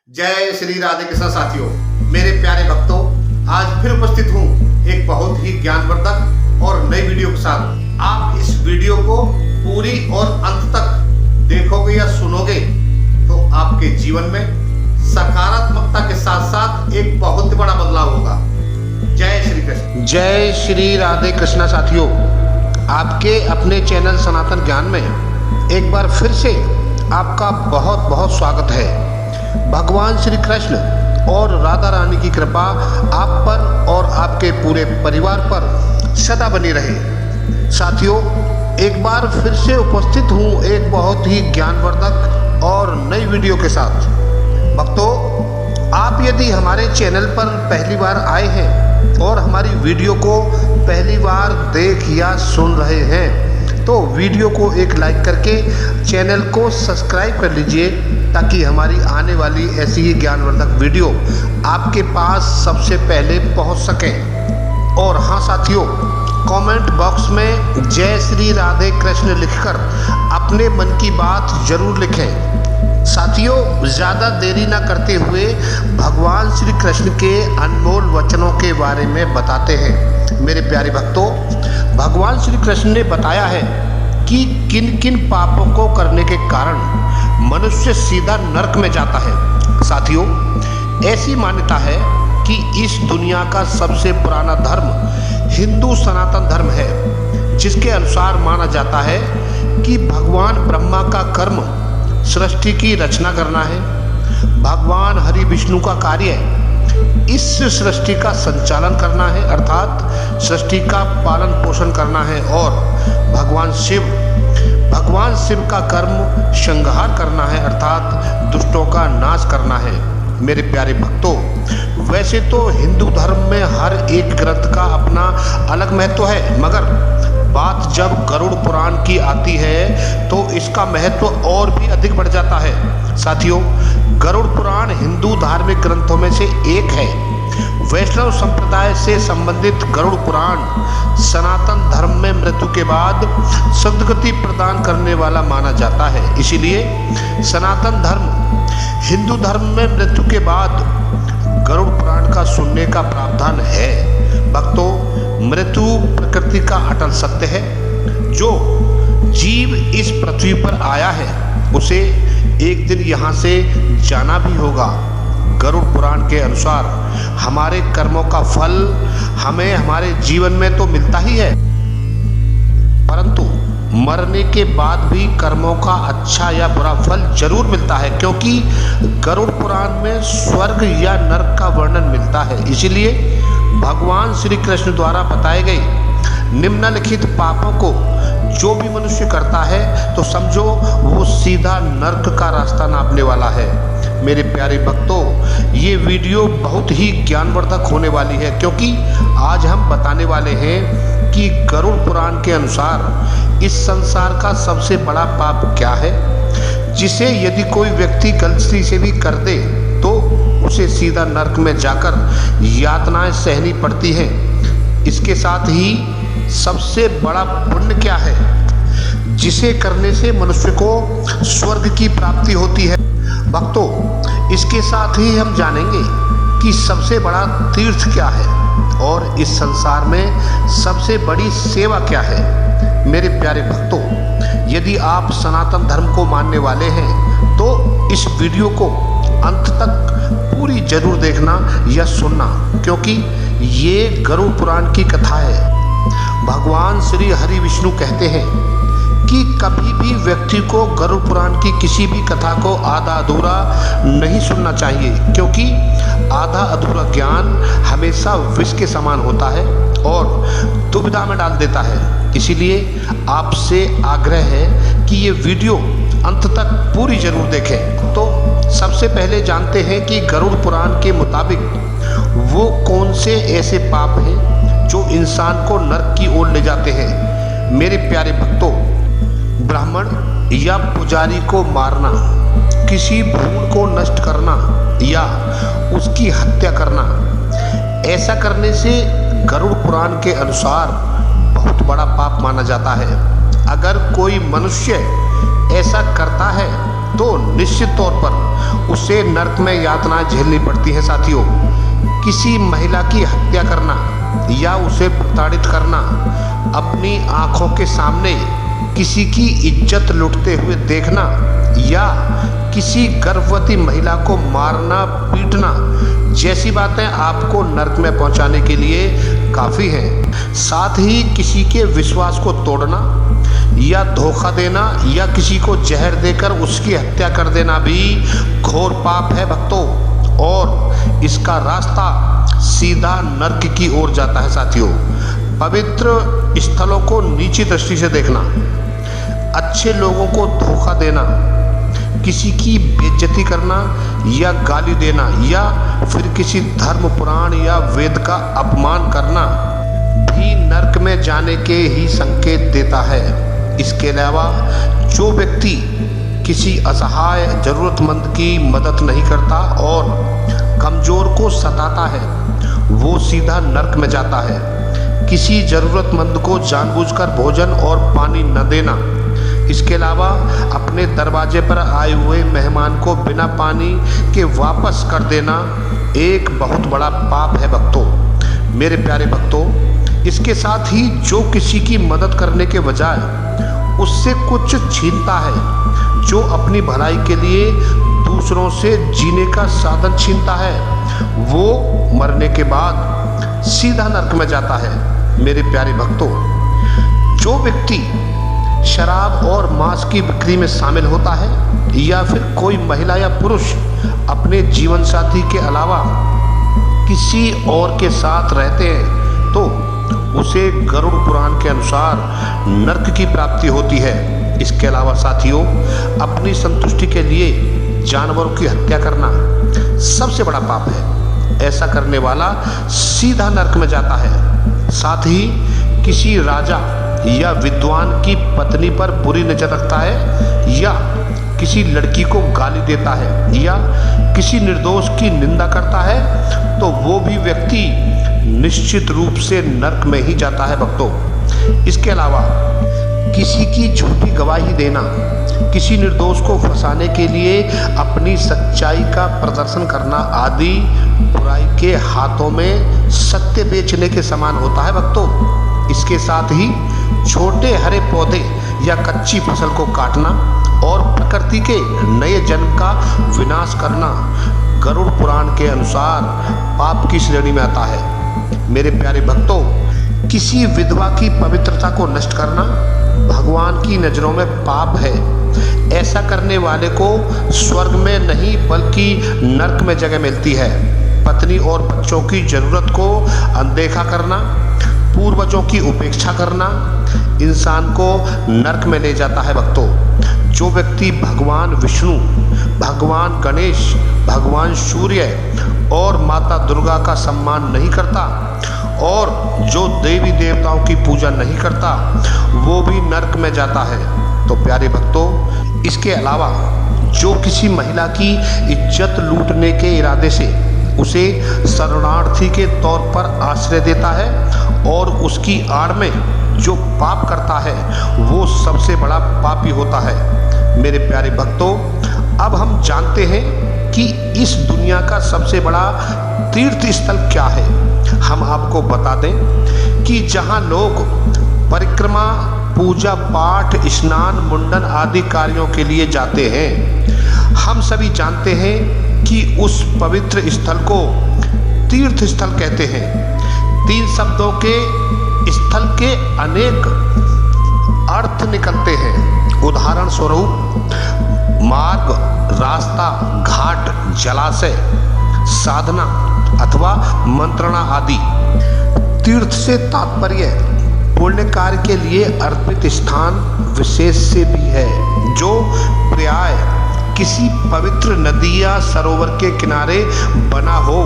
जय श्री राधे कृष्ण साथियों, मेरे प्यारे भक्तों, आज फिर उपस्थित हूँ एक बहुत ही ज्ञानवर्धक और नई वीडियो के साथ। आप इस वीडियो को पूरी और अंत तक देखोगे या सुनोगे तो आपके जीवन में सकारात्मकता के साथ साथ एक बहुत बड़ा बदलाव होगा। जय श्री कृष्ण। जय श्री राधे कृष्ण साथियों, आपके अपने चैनल सनातन ज्ञान में एक बार फिर से आपका बहुत बहुत स्वागत है। भगवान श्री कृष्ण और राधा रानी की कृपा आप पर और आपके पूरे परिवार पर सदा बनी रहे। साथियों, एक बार फिर से उपस्थित हूँ एक बहुत ही ज्ञानवर्धक और नई वीडियो के साथ। भक्तों, आप यदि हमारे चैनल पर पहली बार आए हैं और हमारी वीडियो को पहली बार देख या सुन रहे हैं तो वीडियो को एक लाइक करके चैनल को सब्सक्राइब कर लीजिए ताकि हमारी आने वाली ऐसी ही ज्ञानवर्धक वीडियो आपके पास सबसे पहले पहुंच सके। और हाँ साथियों, कमेंट बॉक्स में जय श्री राधे कृष्ण लिखकर अपने मन की बात जरूर लिखें। साथियों, ज़्यादा देरी ना करते हुए भगवान श्री कृष्ण के अनमोल वचनों के बारे में बताते हैं। मेरे प्यारे भक्तों, भगवान श्री कृष्ण ने बताया है कि किन किन पापों को करने के कारण मनुष्य सीधा नरक में जाता है। साथियों, ऐसी मान्यता है कि इस दुनिया का सबसे पुराना धर्म हिंदू सनातन धर्म है, जिसके अनुसार माना जाता है कि भगवान ब्रह्मा का कर्म सृष्टि की रचना करना है, भगवान हरि विष्णु का कार्य इस सृष्टि का संचालन करना है अर्थात सृष्टि का पालन पोषण करना है, और भगवान शिव का कर्म संहार करना है अर्थात दुष्टों का नाश करना है। मेरे प्यारे भक्तों, वैसे तो हिंदू धर्म में हर एक ग्रंथ का अपना अलग महत्व है, मगर बात जब गरुड़ पुराण की आती है तो इसका महत्व और भी अधिक बढ़ जाता है। साथियों, गरुड़ पुराण हिंदू धार्मिक ग्रंथों में से एक है। वैष्णव संप्रदाय से संबंधित गरुड़ पुराण सनातन धर्म में मृत्यु के बाद सद्गति प्रदान करने वाला माना जाता है। इसीलिए सनातन धर्म हिंदू धर्म में मृत्यु के बाद गरुड़ पुराण का सुनने का प्रावधान है। भक्तों, मृत्यु प्रकृति का अटल सत्य है। जो जीव इस पृथ्वी पर आया है उसे एक दिन यहाँ से जाना भी होगा। गरुड़ पुराण के अनुसार हमारे कर्मों का फल हमें हमारे जीवन में तो मिलता ही है, परंतु मरने के बाद भी कर्मों का अच्छा या बुरा फल जरूर मिलता है, क्योंकि गरुड़ पुराण में स्वर्ग या नरक का वर्णन मिलता है। इसीलिए भगवान श्री कृष्ण द्वारा बताए गए निम्नलिखित पापों को जो भी मनुष्य करता है तो समझो वो सीधा नरक का रास्ता नापने वाला है। मेरे प्यारे भक्तों, ये वीडियो बहुत ही ज्ञानवर्धक होने वाली है, क्योंकि आज हम बताने वाले हैं कि गरुड़ पुराण के अनुसार इस संसार का सबसे बड़ा पाप क्या है, जिसे यदि कोई व्यक्ति गलती से भी कर दे तो उसे सीधा नरक में जाकर यातनाएं सहनी पड़ती हैं। इसके साथ ही सबसे बड़ा पुण्य क्या है, जिसे करने से मनुष्य को स्वर्ग की प्राप्ति होती है। भक्तों, इसके साथ ही हम जानेंगे कि सबसे बड़ा तीर्थ क्या है और इस संसार में सबसे बड़ी सेवा क्या है। मेरे प्यारे भक्तों, यदि आप सनातन धर्म को मानने वाले हैं तो इस वीडियो को अंत तक पूरी जरूर देखना या सुनना, क्योंकि ये गरुड़ पुराण की कथा है। भगवान श्री हरि विष्णु कहते हैं कि कभी भी व्यक्ति को गरुड़ पुराण की किसी भी कथा को आधा अधूरा नहीं सुनना चाहिए, क्योंकि आधा अधूरा ज्ञान हमेशा विष के समान होता है और दुविधा में डाल देता है। इसीलिए आपसे आग्रह है कि ये वीडियो अंत तक पूरी जरूर देखें। तो सबसे पहले जानते हैं कि गरुड़ पुराण के मुताबिक वो कौन से ऐसे पाप हैं जो इंसान को नरक की ओर ले जाते हैं। मेरे प्यारे भक्तों, ब्राह्मण या पुजारी को मारना, किसी भूण को नष्ट करना या उसकी हत्या करना, ऐसा करने से गरुड़ पुराण के अनुसार बहुत बड़ा पाप माना जाता है। अगर कोई मनुष्य ऐसा करता है तो निश्चित तौर पर उसे नर्क में यातनाएं झेलनी पड़ती हैं साथियों। किसी महिला की हत्या करना या उसे प्रताड़ित करना, अपनी आंखों के सामने किसी की इज्जत लुटते हुए देखना या किसी गर्भवती महिला को मारना पीटना जैसी बातें आपको नर्क में पहुंचाने के लिए काफ़ी हैं। साथ ही किसी के विश्वास को तोड़ना या धोखा देना या किसी को जहर देकर उसकी हत्या कर देना भी घोर पाप है भक्तों, और इसका रास्ता सीधा नर्क की ओर जाता है साथियों। पवित्र स्थलों को नीची दृष्टि से देखना, अच्छे लोगों को धोखा देना, किसी की बेइज्जती करना या गाली देना या फिर किसी धर्म पुराण या वेद का अपमान करना भी नर्क में जाने के ही संकेत देता है। इसके अलावा जो व्यक्ति किसी असहाय जरूरतमंद की मदद नहीं करता और कमज़ोर को सताता है वो सीधा नर्क में जाता है। किसी ज़रूरतमंद को जानबूझकर भोजन और पानी न देना, इसके अलावा अपने दरवाजे पर आए हुए मेहमान को बिना पानी के वापस कर देना एक बहुत बड़ा पाप है भक्तों, मेरे प्यारे भक्तों। इसके साथ ही जो किसी की मदद करने के बजाय उससे कुछ छीनता है, जो अपनी भलाई के लिए दूसरों से जीने का साधन छीनता है, वो मरने के बाद सीधा नर्क में जाता है। मेरे प्यारे भक्तों, जो व्यक्ति शराब और मांस की बिक्री में शामिल होता है या फिर कोई महिला या पुरुष अपने जीवन साथी के अलावा किसी और के साथ रहते हैं तो उसे गरुड़ पुराण के अनुसार नर्क की प्राप्ति होती है। इसके अलावा साथियों, अपनी संतुष्टि के लिए जानवरों की हत्या करना सबसे बड़ा पाप है। ऐसा करने वाला सीधा नर्क में जाता है। साथ ही किसी राजा या विद्वान की पत्नी पर बुरी नजर रखता है या किसी लड़की को गाली देता है या किसी निर्दोष की निंदा करता है तो वो भी व्यक्ति निश्चित रूप से नर्क में ही जाता है भक्तों। इसके अलावा किसी की झूठी गवाही देना, किसी निर्दोष को फंसाने के लिए अपनी सच्चाई का प्रदर्शन करना आदि बुराई के हाथों में सत्य बेचने के समान होता है भक्तों। इसके साथ ही छोटे हरे पौधे या कच्ची फसल को काटना और प्रकृति के नए जन्म का विनाश करना गरुड़ पुराण के अनुसार पाप की श्रेणी में आता है। मेरे प्यारे भक्तों, किसी विधवा की पवित्रता को नष्ट करना भगवान की नज़रों में पाप है। ऐसा करने वाले को स्वर्ग में नहीं बल्कि नर्क में जगह मिलती है। पत्नी और बच्चों की जरूरत को अनदेखा करना, पूर्वजों की उपेक्षा करना इंसान को नर्क में ले जाता है भक्तों। जो व्यक्ति भगवान विष्णु, भगवान गणेश, भगवान सूर्य और माता दुर्गा का सम्मान नहीं करता और जो देवी देवताओं की पूजा नहीं करता वो भी नर्क में जाता है। तो प्यारे भक्तों, इसके अलावा जो किसी महिला की इज्जत लूटने के इरादे से उसे शरणार्थी के तौर पर आश्रय देता है और उसकी आड़ में जो पाप करता है वो सबसे बड़ा पापी होता है। मेरे प्यारे भक्तों, अब हम जानते हैं कि इस दुनिया का सबसे बड़ा तीर्थ स्थल क्या है। हम आपको बता दें कि जहां लोग परिक्रमा, पूजा पाठ, स्नान, मुंडन आदि कार्यों के लिए जाते हैं, हम सभी जानते हैं कि उस पवित्र स्थल को तीर्थ स्थल कहते हैं। 3 शब्दों के स्थल के अनेक अर्थ निकलते हैं। उदाहरण स्वरूप मार्ग, रास्ता, घाट, जलाशय, साधना अथवा मंत्रणा आदि। तीर्थ से तात्पर्य पुण्य कार्य के लिए अर्पित स्थान विशेष से भी है, जो प्राय किसी पवित्र नदी या सरोवर के किनारे बना हो।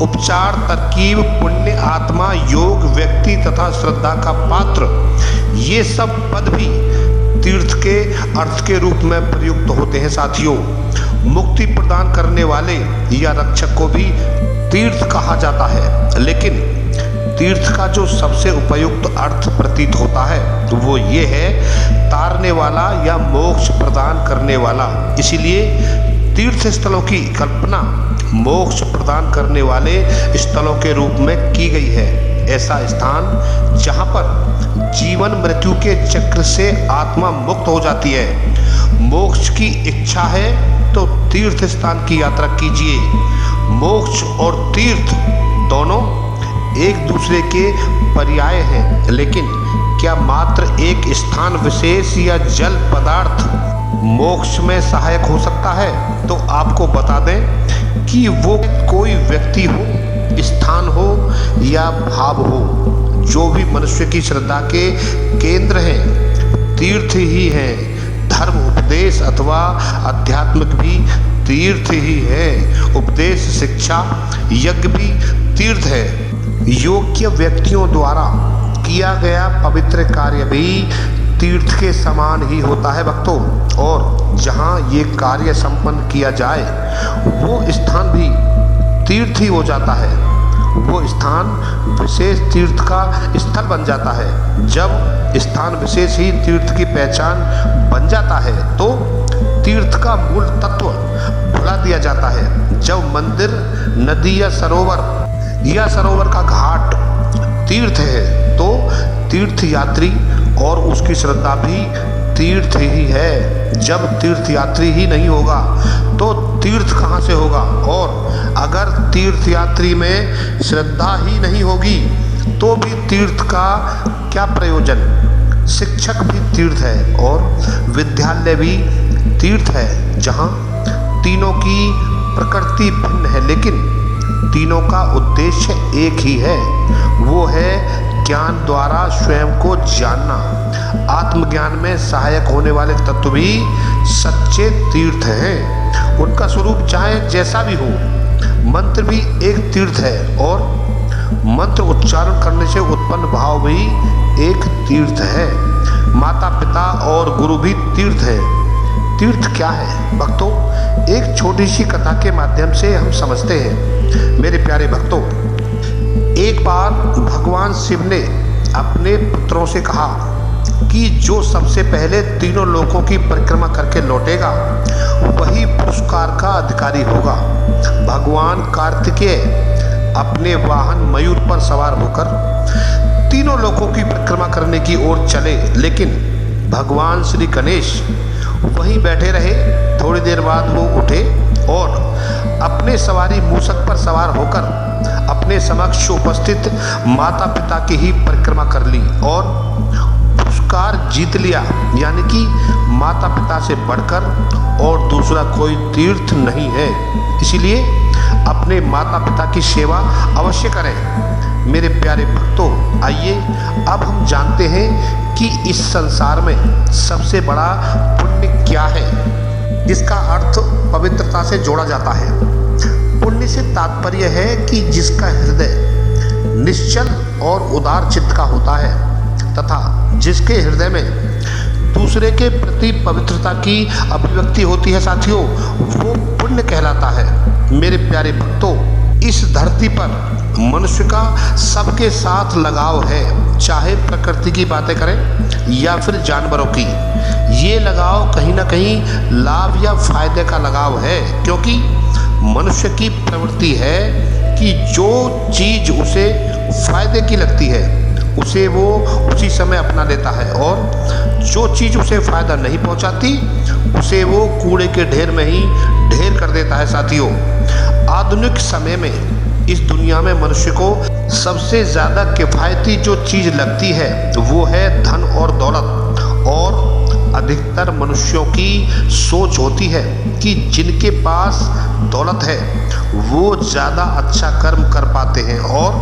उपचार, तरकीब, पुण्य, आत्मा, योग, व्यक्ति तथा श्रद्धा का पात्र, ये सब पद भी तीर्थ के अर्थ के रूप में प्रयुक्त होते हैं साथियों। मुक्ति प्रदान करने वाले या रक्षक को भी तीर्थ कहा जाता है, लेकिन तीर्थ का जो सबसे उपयुक्त अर्थ प्रतीत होता है वो ये है, तारने वाला या मोक्ष प्रदान करने वाला। इसीलिए तीर्थ स्थलों की कल्पना मोक्ष प्रदान करने वाले स्थलों के रूप में की गई है। ऐसा स्थान जहाँ पर जीवन मृत्यु के चक्र से आत्मा मुक्त हो जाती है। मोक्ष की इच्छा है तो तीर्थ स्थान की यात्रा कीजिए। मोक्ष और तीर्थ दोनों एक दूसरे के पर्याय हैं, लेकिन क्या मात्र एक स्थान विशेष या जल पदार्थ मोक्ष में सहायक हो सकता है? तो आपको बता दें कि वो कोई व्यक्ति हो, स्थान हो या भाव हो, जो भी मनुष्य की श्रद्धा के केंद्र हैं, तीर्थ ही हैं। धर्म उपदेश अथवा आध्यात्मिक भी तीर्थ ही है। उपदेश शिक्षा यज्ञ भी तीर्थ है। योग्य व्यक्तियों द्वारा किया गया पवित्र कार्य भी तीर्थ के समान ही होता है भक्तों। और जहाँ ये कार्य संपन्न किया जाए वो स्थान भी तीर्थ ही हो जाता है। वो स्थान विशेष तीर्थ का स्थल बन जाता है। जब स्थान विशेष ही तीर्थ की पहचान बन जाता है तो तीर्थ का मूल तत्व भुला दिया जाता है। जब मंदिर, नदी या सरोवर का घाट तीर्थ है तो तीर्थ यात्री और उसकी श्रद्धा भी तीर्थ ही है। जब तीर्थ यात्री ही नहीं होगा तो तीर्थ कहाँ से होगा? और अगर तीर्थ यात्री में श्रद्धा ही नहीं होगी तो भी तीर्थ का क्या प्रयोजन? शिक्षक भी तीर्थ है और विद्यालय भी तीर्थ है, जहाँ तीनों की प्रकृति भिन्न है लेकिन तीनों का उद्देश्य एक ही है। वो है ज्ञान द्वारा स्वयं को जानना। आत्मज्ञान में सहायक होने वाले तत्व भी सच्चे तीर्थ हैं। उनका स्वरूप चाहे जैसा भी हो, मंत्र भी एक तीर्थ है और मंत्र उच्चारण करने से उत्पन्न भाव भी एक तीर्थ है। माता पिता और गुरु भी तीर्थ है। तीर्थ क्या है भक्तों? एक छोटी सी कथा के माध्यम से हम समझते हैं। मेरे प्यारे भक्तों, एक बार भगवान शिव ने अपने पुत्रों से कहा कि जो सबसे पहले तीनों लोकों की परिक्रमा करके लौटेगा वही पुरस्कार का अधिकारी होगा। भगवान कार्तिकेय अपने वाहन मयूर पर सवार होकर तीनों लोकों की परिक्रमा करने की ओर चले, लेकिन भगवान श्री गणेश वहीं बैठे रहे। थोड़ी देर बाद वो उठे और अपने सवारी मूषक पर सवार होकर अपने समक्ष उपस्थित माता पिता की ही परिक्रमा कर ली और पुरस्कार जीत लिया। यानी कि माता पिता से बढ़कर और दूसरा कोई तीर्थ नहीं है। इसीलिए अपने माता पिता की सेवा अवश्य करें। मेरे प्यारे भक्तों, आइए अब हम जानते हैं कि इस संसार में सबसे बड़ा पुण्य क्या है, जिसका अर्थ पवित्रता से जोड़ा जाता है। पुण्य से तात्पर्य है कि जिसका हृदय निश्चल और उदार चित्त का होता है तथा जिसके हृदय में दूसरे के प्रति पवित्रता की अभिव्यक्ति होती है साथियों, वो पुण्य कहलाता है। मेरे प्यारे भक्तों, इस धरती पर मनुष्य का सबके साथ लगाव है, चाहे प्रकृति की बातें करें या फिर जानवरों की। ये लगाव कहीं ना कहीं लाभ या फायदे का लगाव है, क्योंकि मनुष्य की प्रवृत्ति है कि जो चीज़ उसे फायदे की लगती है उसे वो उसी समय अपना लेता है और जो चीज़ उसे फ़ायदा नहीं पहुंचाती उसे वो कूड़े के ढेर में ही ढेर कर देता है साथियों। आधुनिक समय में इस दुनिया में मनुष्य को सबसे ज़्यादा किफ़ायती जो चीज़ लगती है वो है धन और दौलत। और अधिकतर मनुष्यों की सोच होती है कि जिनके पास दौलत है वो ज़्यादा अच्छा कर्म कर पाते हैं और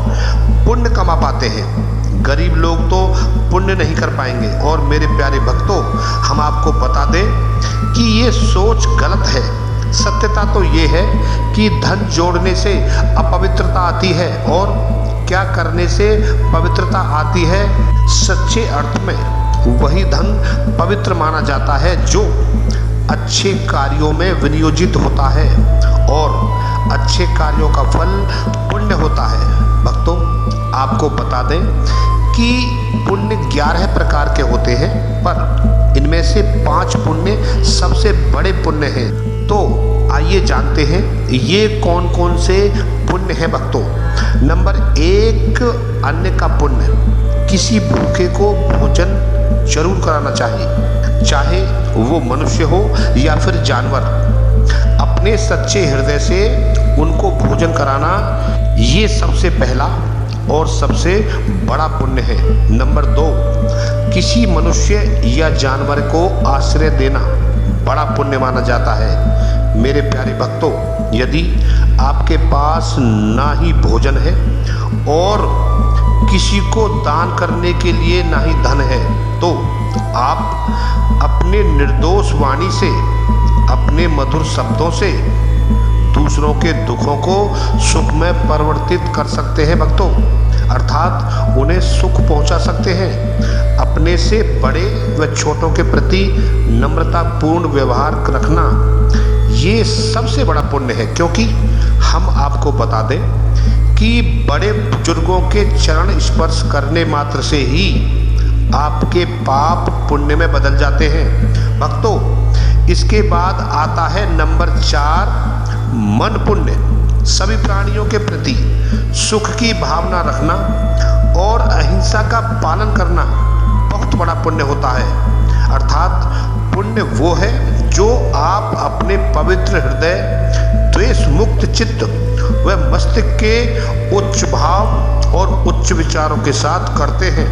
पुण्य कमा पाते हैं। गरीब लोग तो पुण्य नहीं कर पाएंगे। और मेरे प्यारे भक्तों, हम आपको बता दें कि ये सोच गलत है। सत्यता तो ये है कि धन जोड़ने से अपवित्रता आती है और क्या करने से पवित्रता आती है। सच्चे अर्थ में वही धन पवित्र माना जाता है जो अच्छे कार्यों में विनियोजित होता है और अच्छे कार्यों का फल पुण्य होता है। भक्तों, आपको बता दें कि पुण्य 11 प्रकार के होते हैं, पर इनमें से 5 पुण्य सबसे बड़े पुण्य हैं। तो आइए जानते हैं ये कौन कौन से पुण्य हैं भक्तों। नंबर 1, अन्न का पुण्य। किसी भूखे को भोजन जरूर कराना चाहिए, चाहे वो मनुष्य हो या फिर जानवर। अपने सच्चे हृदय से उनको भोजन कराना ये सबसे पहला और सबसे बड़ा पुण्य है। नंबर 2, किसी मनुष्य या जानवर को आश्रय देना बड़ा पुण्य माना जाता है। मेरे प्यारे भक्तों, यदि आपके पास ना ही भोजन है और किसी को दान करने के लिए ना ही धन है, तो आप अपने निर्दोष वाणी से, अपने मधुर शब्दों से दूसरों के दुखों को सुख में परिवर्तित कर सकते हैं भक्तों, अर्थात उन्हें सुख पहुंचा सकते हैं। अपने से बड़े व छोटों के प्रति नम्रतापूर्ण व्यवहार रखना ये सबसे बड़ा पुण्य है, क्योंकि हम आपको बता दें कि बड़े बुजुर्गों के चरण स्पर्श करने मात्र से ही आपके पाप पुण्य में बदल जाते हैं भक्तों। इसके बाद आता है नंबर 4, मन पुण्य। सभी प्राणियों के प्रति सुख की भावना रखना और अहिंसा का पालन करना बहुत बड़ा पुण्य होता है। अर्थात पुण्य वो है जो आप अपने पवित्र हृदय, द्वेष मुक्त चित्त व मस्तिष्क के उच्च भाव और उच्च विचारों के साथ करते हैं,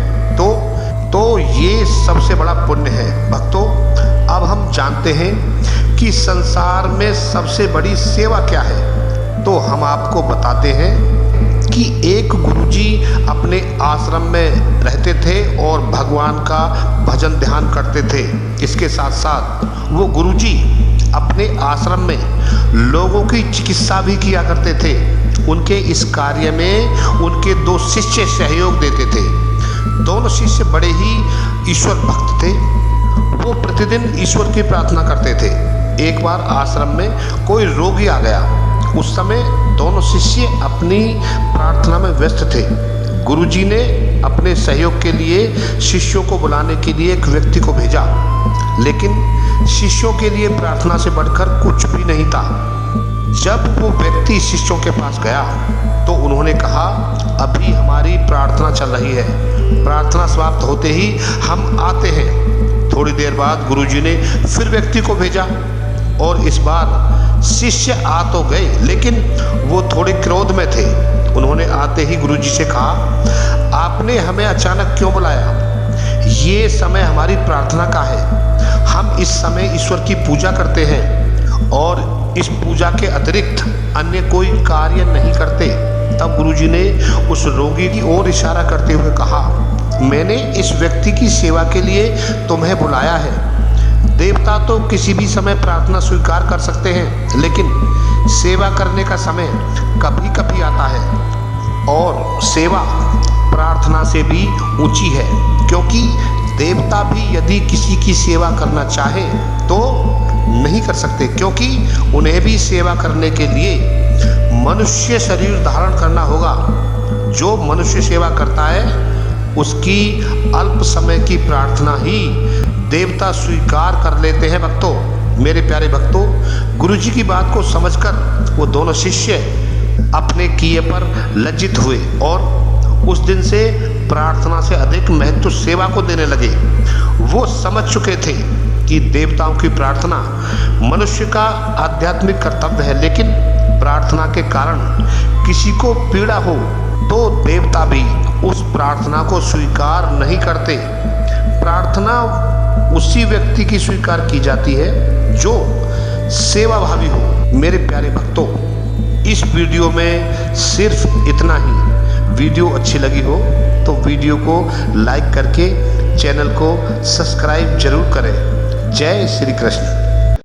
तो ये सबसे बड़ा पुण्य है भक्तों। अब हम जानते हैं कि संसार में सबसे बड़ी सेवा क्या है। तो हम आपको बताते हैं कि एक गुरुजी अपने आश्रम में रहते थे और भगवान का भजन ध्यान करते थे। इसके साथ साथ वो गुरुजी अपने आश्रम में लोगों की चिकित्सा भी किया करते थे। उनके इस कार्य में उनके 2 शिष्य सहयोग देते थे। दोनों शिष्य बड़े ही ईश्वर भक्त थे। वो प्रतिदिन ईश्वर की प्रार्थना करते थे। एक बार आश्रम में कोई रोगी आ गया। उस समय दोनों शिष्य अपनी प्रार्थना में व्यस्त थे। गुरुजी ने अपने सहयोग के लिए शिष्यों को बुलाने के लिए एक व्यक्ति को भेजा, लेकिन शिष्यों के लिए प्रार्थना से बढ़कर कुछ भी नहीं था। जब वो व्यक्ति शिष्यों के पास गया तो उन्होंने कहा, अभी हमारी प्रार्थना चल रही है, प्रार्थना समाप्त होते ही हम आते हैं। थोड़ी देर बाद गुरुजी ने फिर व्यक्ति को भेजा और इस बार शिष्य आ तो गए, लेकिन वो थोड़े क्रोध में थे। उन्होंने आते ही गुरुजी से कहा, आपने हमें अचानक क्यों बुलाया? ये समय हमारी प्रार्थना का है। हम इस समय ईश्वर की पूजा करते हैं और इस पूजा के अतिरिक्त अन्य कोई कार्य नहीं करते। तब गुरुजी ने उस रोगी की ओर इशारा करते हुए कहा, मैंने इस व्यक्ति की सेवा के लिए तुम्हें बुलाया है। देवता तो किसी भी समय प्रार्थना स्वीकार कर सकते हैं, लेकिन सेवा करने का समय कभी कभी आता है और सेवा प्रार्थना से भी ऊंची है, क्योंकि देवता भी यदि किसी की सेवा करना चाहे तो नहीं कर सकते, क्योंकि उन्हें भी सेवा करने के लिए मनुष्य शरीर धारण करना होगा। जो मनुष्य सेवा करता है उसकी अल्प समय की प्रार्थना ही देवता स्वीकार कर लेते हैं भक्तों। मेरे प्यारे भक्तों, गुरुजी की बात को समझकर वो दोनों शिष्य अपने किए पर लज्जित हुए और उस दिन से प्रार्थना से अधिक महत्व सेवा को देने लगे। वो समझ चुके थे कि देवताओं की प्रार्थना मनुष्य का आध्यात्मिक कर्तव्य है, लेकिन प्रार्थना के कारण किसी को पीड़ा हो तो देवता भी उस प्रार्थना को स्वीकार नहीं करते। प्रार्थना उसी व्यक्ति की स्वीकार की जाती है जो सेवाभावी हो। मेरे प्यारे भक्तों, इस वीडियो में सिर्फ इतना ही। वीडियो अच्छी लगी हो तो वीडियो को लाइक करके चैनल को सब्सक्राइब जरूर करें। जय श्री कृष्ण।